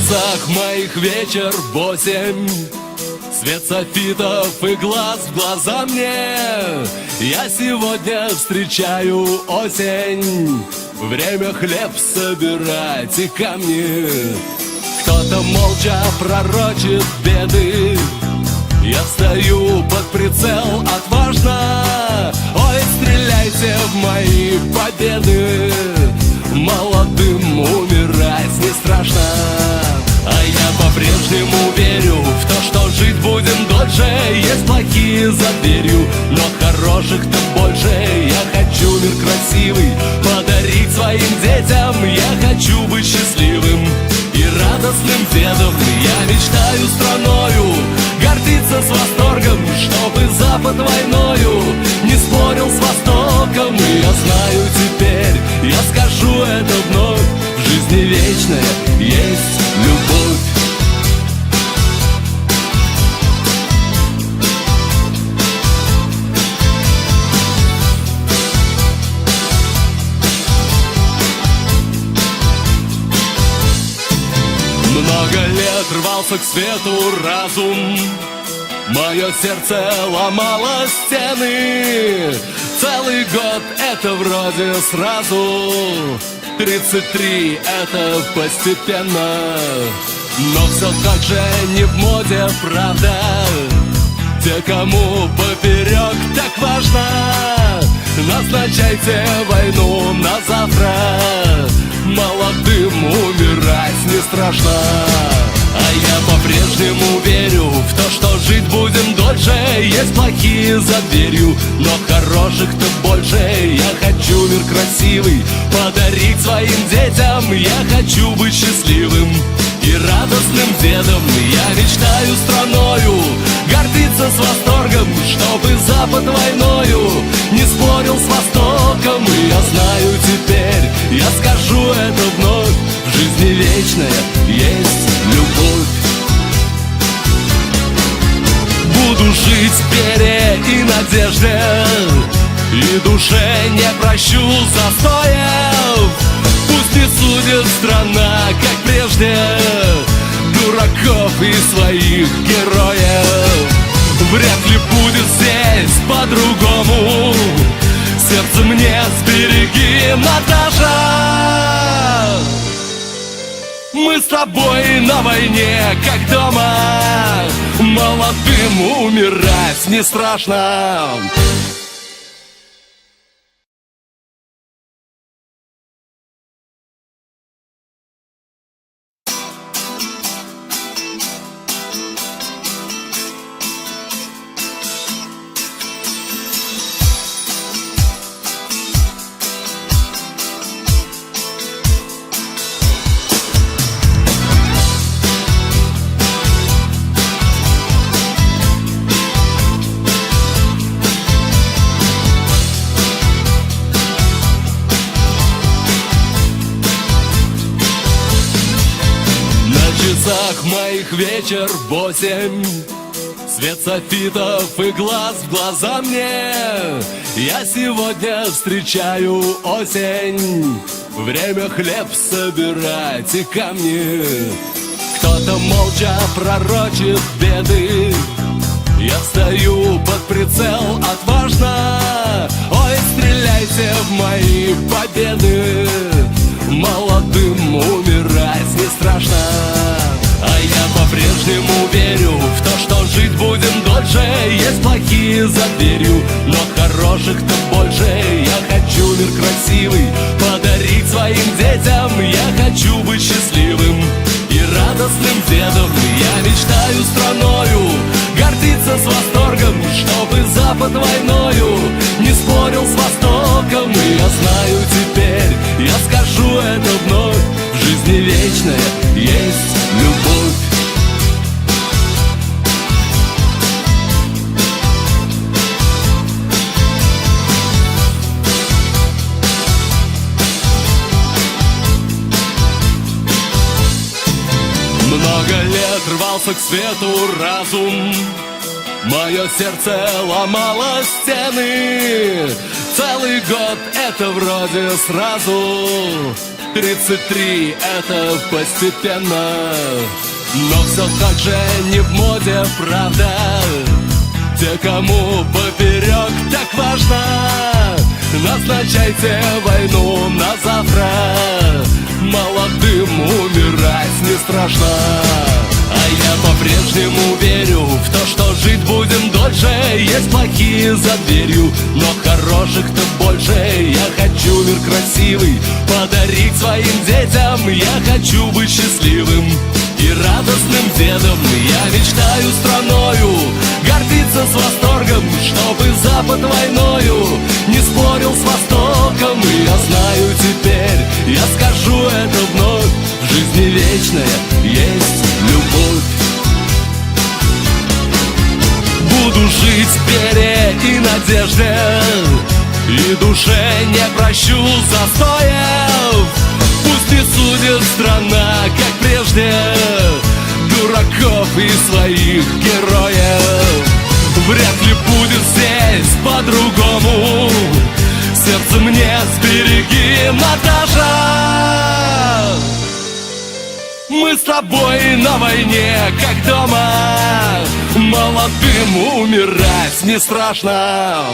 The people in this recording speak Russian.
часах моих вечер 8. Свет софитов и глаз в глаза мне. Я сегодня встречаю осень. Время хлеб собирать и камни. Кто-то молча пророчит беды. Я стою под прицел отважно. Ой, стреляйте в мои победы. Молодым умирать не страшно. А я по-прежнему верю в то, что жить будем дольше. Есть плохие за дверью, но хороших-то больше. Я хочу мир красивый подарить своим детям. Я хочу быть счастливым и радостным дедом. Я мечтаю страною гордиться с восторгом, чтобы Запад войною не спорил с Востоком. И я знаю теперь, я скажу это вновь: в жизни вечная есть любовь. Много лет рвался к свету разум. Мое сердце ломало стены. Целый год это вроде сразу. 33 это постепенно. Но все так же не в моде, правда. Те, кому поперек так важно, назначайте войну на завтра. Молодым умирать не страшно. А я по-прежнему верю в то, что жить будем дольше. Есть плохие за дверью, но хороших-то больше. Я хочу мир красивый подарить своим детям. Я хочу быть счастливым и радостным дедом. Я мечтаю страною гордиться с восторгом, чтобы Запад войною не спорил с Востоком. И я знаю теперь, я скажу это вновь: в жизни вечная есть любовь. Буду жить в вере и надежде, и душе не прощу застоев. Пусть не судит страна, как прежде, дураков и своих героев. Вряд ли будет здесь по-другому. Сердце мне сбереги, Наташа. Мы с тобой на войне, как дома. Молодым умирать не страшно. В часах моих вечер 8. Свет софитов и глаз в глаза мне. Я сегодня встречаю осень. Время хлеб собирать и камни. Кто-то молча пророчит беды. Я стою под прицел отважно. Ой, стреляйте в мои победы. Молодым умирать не страшно. А я по-прежнему верю в то, что жить будем дольше. Есть плохие за дверью, но хороших-то больше. Я хочу мир красивый подарить своим детям. Я хочу быть счастливым и радостным дедом. Я мечтаю страною гордиться с восторгом, чтобы Запад войною не спорил с Востоком. И я знаю теперь, я скажу это вновь: в жизни вечная есть любовь. Много лет рвался к свету разум. Мое сердце ломало стены. Целый год это вроде сразу. 33 это постепенно, но все так же не в моде, правда. Те, кому поперек так важно, назначайте войну на завтра. Молодым умирать не страшно. А я по-прежнему верю в то, что жить будем дольше. Есть плохие за дверью, но хороших-то больше. Я хочу мир красивый подарить своим детям. Я хочу быть счастливым и радостным дедом. Я мечтаю страною гордиться с восторгом, чтобы Запад войною не спорил с Востоком. И я знаю теперь, я скажу это вновь: в жизни вечная есть любовь. Буду жить в вере и надежде, и душе не прощу застоев. Пусть не судит страна, как прежде, дураков и своих героев. Вряд ли будет здесь по-другому. Сердце мне сбереги, Наташа. Мы с тобой на войне, как дома. Молодым умирать не страшно.